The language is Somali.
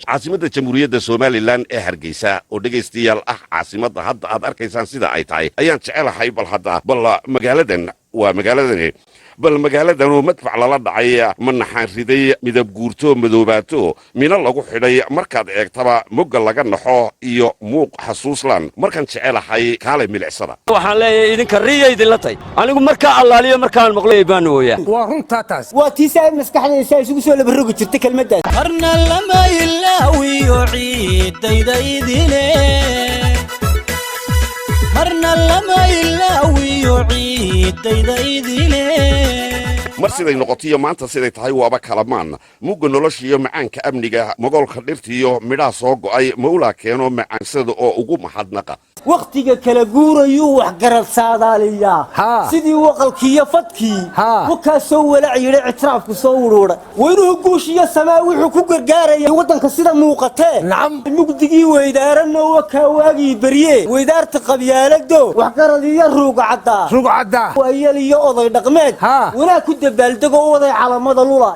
caasimadda jamhuuriyadda somalilan ee hargeysa oo dhegaystayaal ah caasimadda hadda aad arkaysaan sida ay tahay ayaan jecelahay bal magaaladan waa magaaladani bal magaaladan oo madfac lala dhacay ma naxaan riday midab guurto madoobaato mina lagu xidhay markaad eegtaba mogga laga naxo iyo muuq xasuuslan markaan jecelahay kaalay milicsada waxaan leeyahay idinka riyaydin la tay anigu markaa allaaliyo markaan maqlay baan weeyaa waa runta taas waa tiisaa maskaxdaysa isugu soo laba rogi jirtay kelmaddaas qarna lama ilaawiyo ciidayda idile marna lama ilaawiyo ciidayda idile mar siday noqotiyo maanta siday tahay waaba kalamaan mugga noloshiyo macaanka amniga mogoolka dhirtiyo midhaha soo go'ay mawlaa keeno macaansada oo ugu mahadnaqa waqtiga kala guurayuu wax garad saadaaliyaa sidii waqalkiiyo fadkii wakaa soo walaac yidhi ictiraafku soo wuruudha weynuhu guushiyo samaa wuxuu ku gargaaraya waddanka sida muuqatee mugdigii weydaaranno wakaa waagii barye weydaarta qabyaalado wax garad iyo ruugcaddaa waayeel iyo oday dhaqmeed wanaag ku dabaaldego waday calamada lula